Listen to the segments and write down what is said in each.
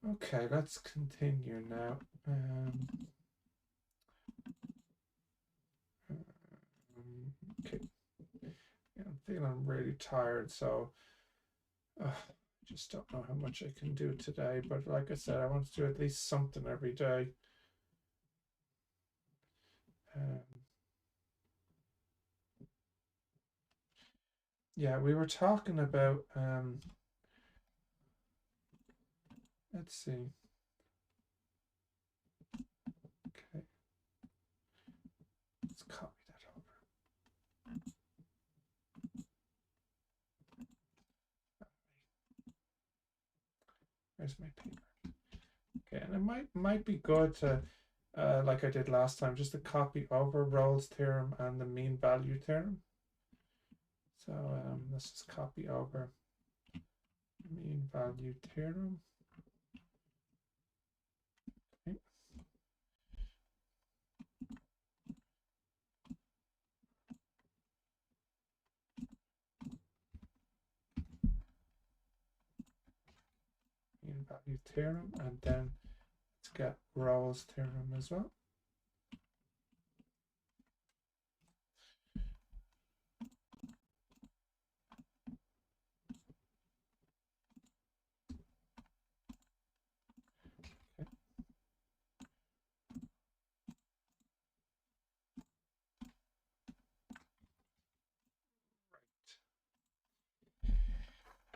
Okay, let's continue now. Okay, yeah, I'm feeling really tired, so I just don't know how much I can do today. But like I said, I want to do at least something every day. Um, yeah, we were talking about. Let's see. Okay, let's copy that over. Where's my paper? Okay, and it might be good to, like I did last time, just to copy over Rolle's theorem and the mean value theorem. So let's just copy over mean value theorem. Okay. Mean value theorem, and then let's get Rolle's theorem as well. Okay.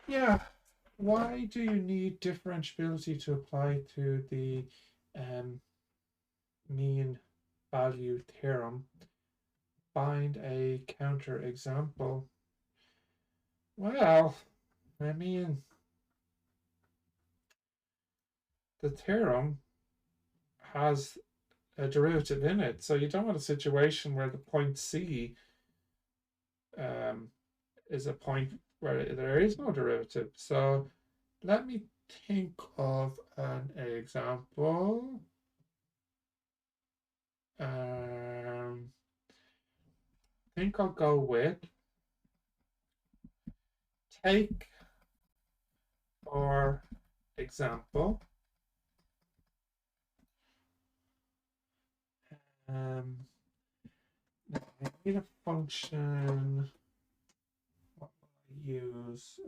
Yeah. Why do you need differentiability to apply to the um, mean value theorem? Find a counter example. Well, I mean, the theorem has a derivative in it, so you don't want a situation where the point C um, is a point where there is no derivative. So let me think of an example. I think I'll go with take, for example, um, I need a function. What will I use?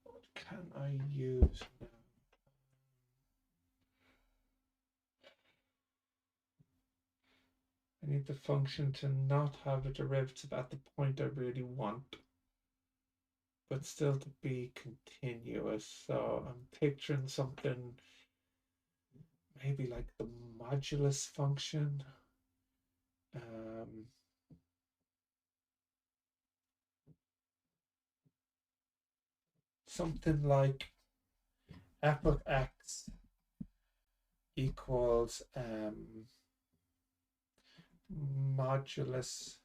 What can I use now? I need the function to not have a derivative at the point I really want, but still to be continuous. So I'm picturing something maybe like the modulus function. Um, Something like f of x equals modulus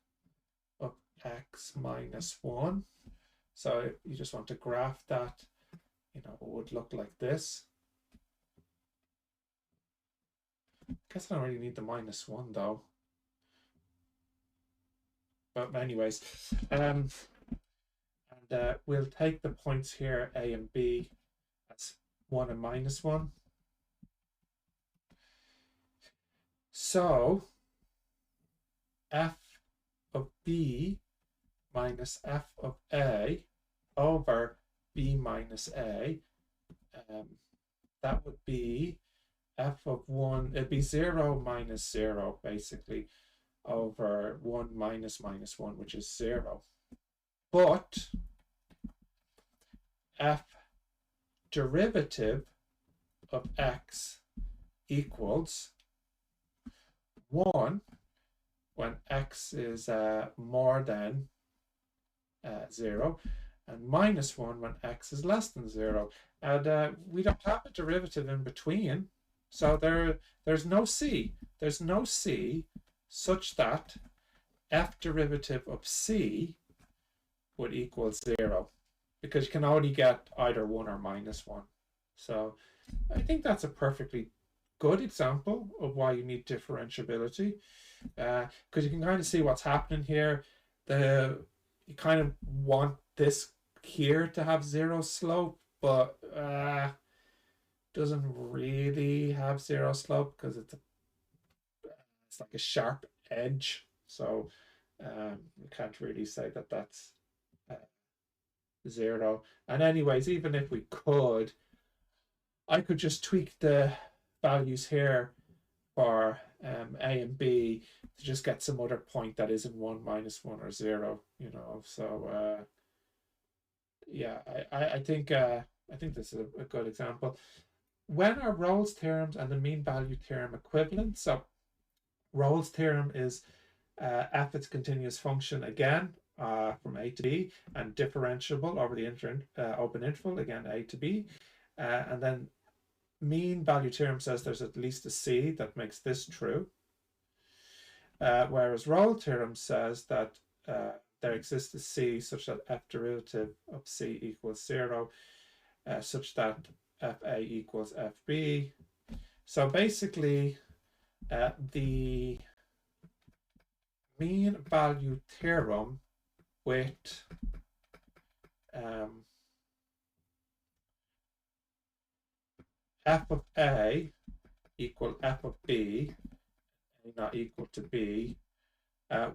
of x minus 1. So you just want to graph that, it would look like this. I guess I don't really need the minus 1 though. But anyways, and we'll take the points here, A and B, as 1 and minus 1. So f of B minus f of A over B minus A, that would be f of 1, it'd be 0 minus 0, basically, over 1 minus minus 1, which is 0. But f derivative of x equals 1 when x is more than 0, and minus 1 when x is less than 0. And we don't have a derivative in between, so there's no c. There's no c such that f derivative of c would equal 0, because you can only get either 1 or minus 1. So I think that's a perfectly good example of why you need differentiability, because you can kind of see what's happening here. You kind of want this here to have zero slope, but doesn't really have zero slope because it's like a sharp edge. So you can't really say that that's uh, zero. And anyways, even if we could, I could just tweak the values here for A and B to just get some other point that isn't 1, -1, or 0, you know. So yeah, I think this is a good example. When are Rolle's theorems and the mean value theorem equivalent? So Rolle's theorem is f its continuous function again from a to b and differentiable over the open interval again a to b, and then mean value theorem says there's at least a c that makes this true, whereas Rolle theorem says that there exists a c such that f derivative of c equals 0, such that fa equals fb. So basically the mean value theorem with f of a equal f of b, not equal to b,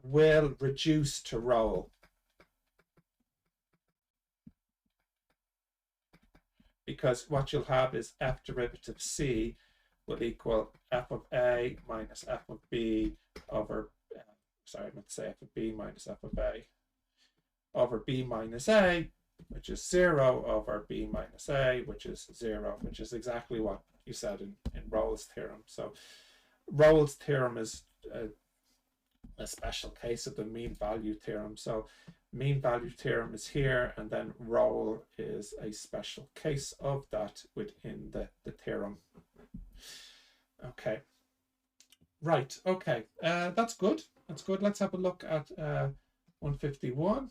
will reduce to Rolle. Because what you'll have is f derivative c will equal f of a minus f of b over, sorry, I meant to say f of b minus f of a over b minus a, which is 0, over b minus a, which is 0, which is exactly what you said in Rolle's theorem. So Rolle's theorem is a special case of the mean value theorem. So mean value theorem is here, and then Rolle is a special case of that within the theorem. Okay. Right. Okay. That's good. That's good. Let's have a look at 151.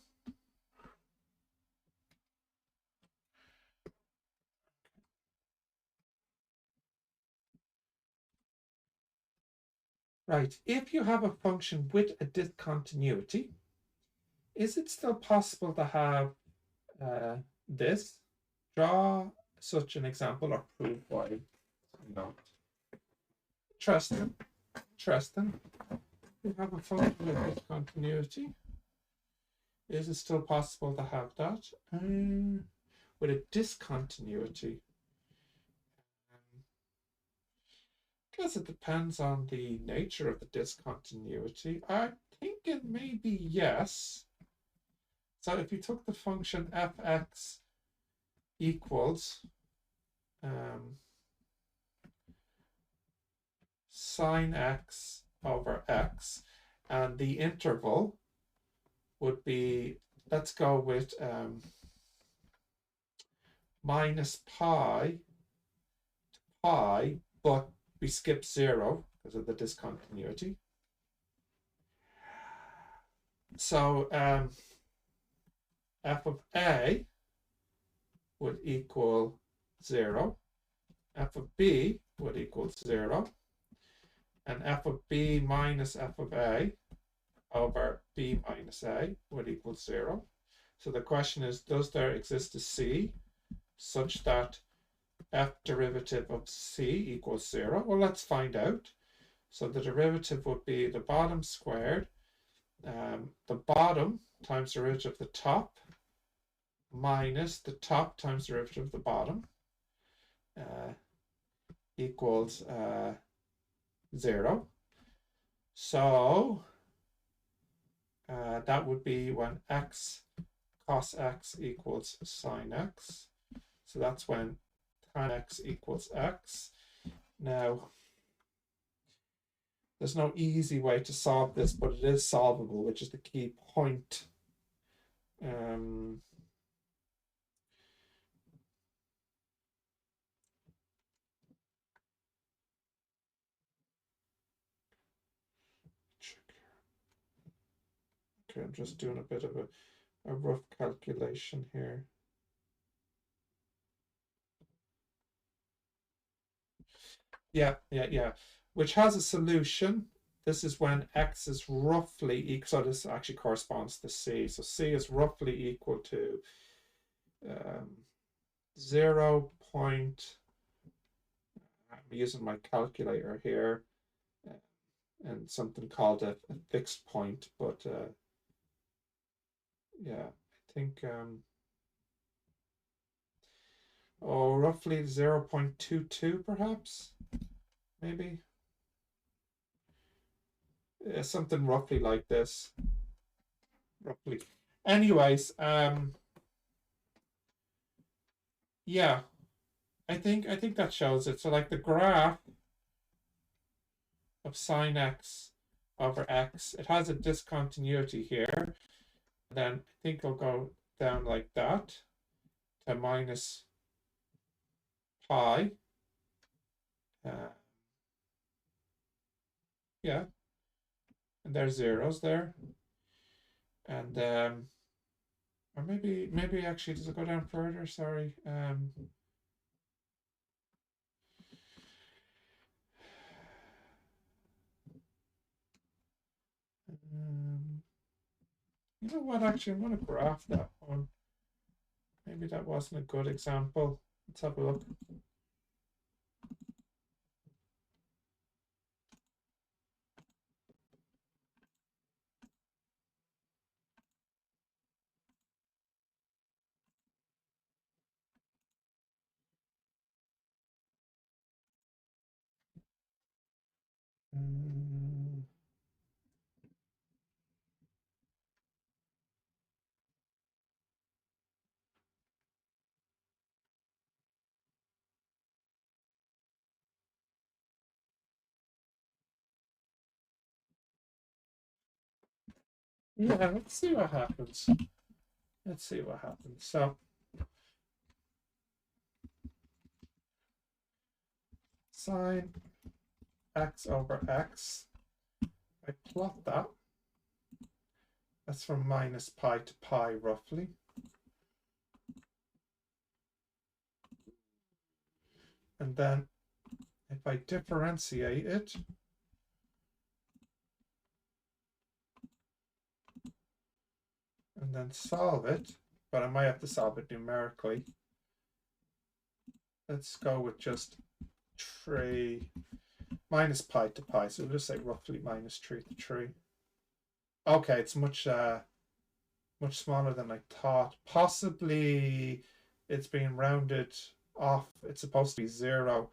Right. If you have a function with a discontinuity, is it still possible to have this? Draw such an example or prove why not. Interesting. You have a function with discontinuity. Is it still possible to have that? With a discontinuity, I guess it depends on the nature of the discontinuity. I think it may be yes. So if you took the function fx equals sine x over x, and the interval would be, let's go with minus pi to pi, but we skip 0 because of the discontinuity. So f of a would equal 0, f of b would equal 0, and f of b minus f of a over b minus a would equal 0. So the question is, does there exist a c such that f derivative of c equals 0? Well, let's find out. So the derivative would be the bottom squared, the bottom times the derivative of the top, minus the top times the derivative of the bottom, equals 0. So that would be when x cos x equals sine x. So that's when tan x equals x. Now, there's no easy way to solve this, but it is solvable, which is the key point. Okay, I'm just doing a bit of a rough calculation here. Yeah, yeah, yeah. Which has a solution. This is when x is roughly equal. So this actually corresponds to c. So c is roughly equal to um, 0. I'm using my calculator here, uh, and something called a fixed point. But yeah, I think roughly 0.22 perhaps, maybe. Something roughly like this, roughly. Anyways, yeah, I think that shows it. So like the graph of sine x over x, it has a discontinuity here. And then I think it'll go down like that to minus pi. Uh, yeah, and there's zeros there. And or maybe actually does it go down further? Sorry. Um, you know what? Actually, I'm going to graph that one. Maybe that wasn't a good example. Let's have a look. Um, yeah, let's see what happens. Let's see what happens. So sine x over x, I plot that. That's from minus pi to pi roughly. And then if I differentiate it, and then solve it, but I might have to solve it numerically. Let's go with just 3 minus pi to pi. So we'll just say roughly minus 3 to 3. Okay, it's much smaller than I thought. Possibly it's being rounded off. It's supposed to be 0.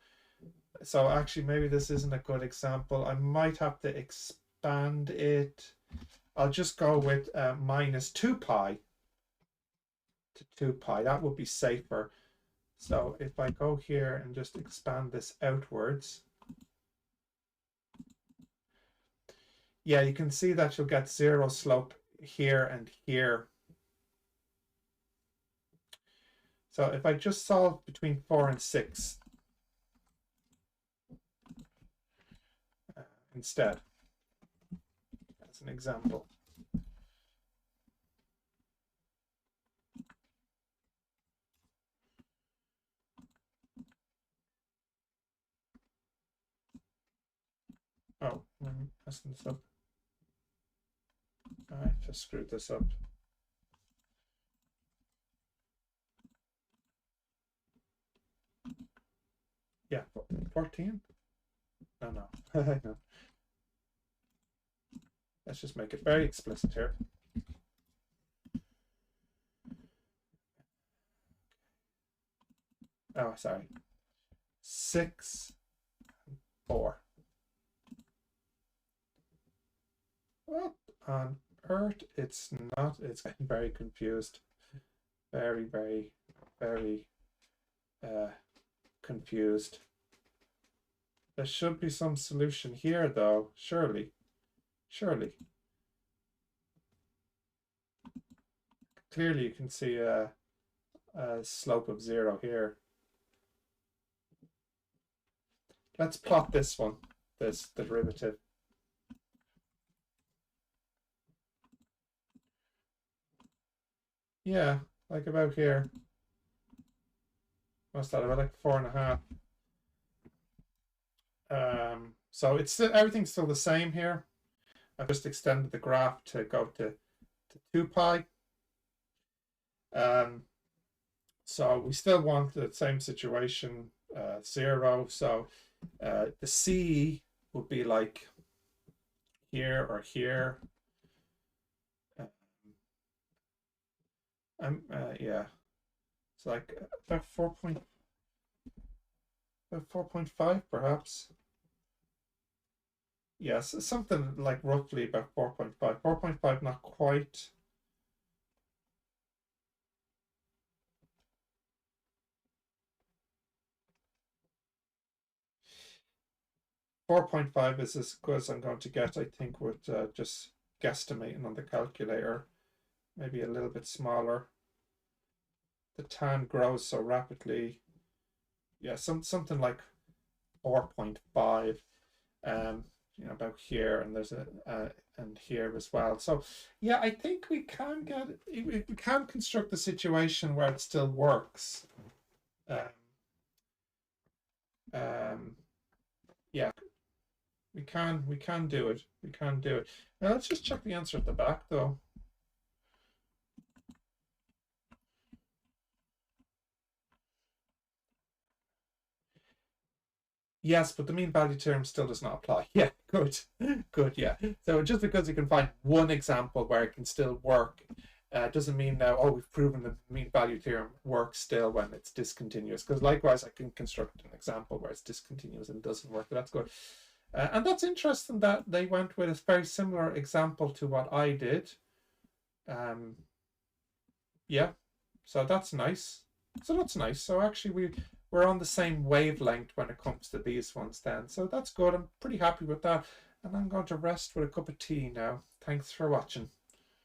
So actually, maybe this isn't a good example. I might have to expand it. I'll just go with minus 2 pi to 2 pi. That would be safer. So if I go here and just expand this outwards, yeah, you can see that you'll get 0 slope here and here. So if I just solve between 4 and 6 instead, as an example. Oh, I'm messing this up. I just screwed this up. Yeah, 14? No, no. No. Let's just make it very explicit here. Oh, sorry. 6, 4. What on earth? It's not. It's getting very confused. Very, very, very uh, confused. There should be some solution here, though. Surely. Surely. Clearly, you can see a slope of 0 here. Let's plot this one, this derivative. Yeah, like about here. What's that, about like 4.5? So it's still, everything's still the same here. I've just extended the graph to go to 2 pi. So we still want the same situation, 0. So the C would be like here or here. Yeah, it's like about 4.5 perhaps. Yes, something like roughly about 4.5. 4.5, not quite. 4.5 is as good as I'm going to get, I think, with just guesstimating on the calculator. Maybe a little bit smaller. The tan grows so rapidly. Yeah, something like 4.5. About here, and there's a and here as well. So yeah, I think we can construct the situation where it still works. Um, yeah, we can do it. We can do it. Now let's just check the answer at the back though. Yes, but the mean value theorem still does not apply. Yeah, good, good. Yeah. So just because you can find one example where it can still work, doesn't mean now, oh, we've proven the mean value theorem works still when it's discontinuous. Because likewise, I can construct an example where it's discontinuous and doesn't work. But that's good. And that's interesting that they went with a very similar example to what I did. Yeah, so that's nice. So actually, we're on the same wavelength when it comes to these ones then. So that's good. I'm pretty happy with that. And I'm going to rest with a cup of tea now. Thanks for watching.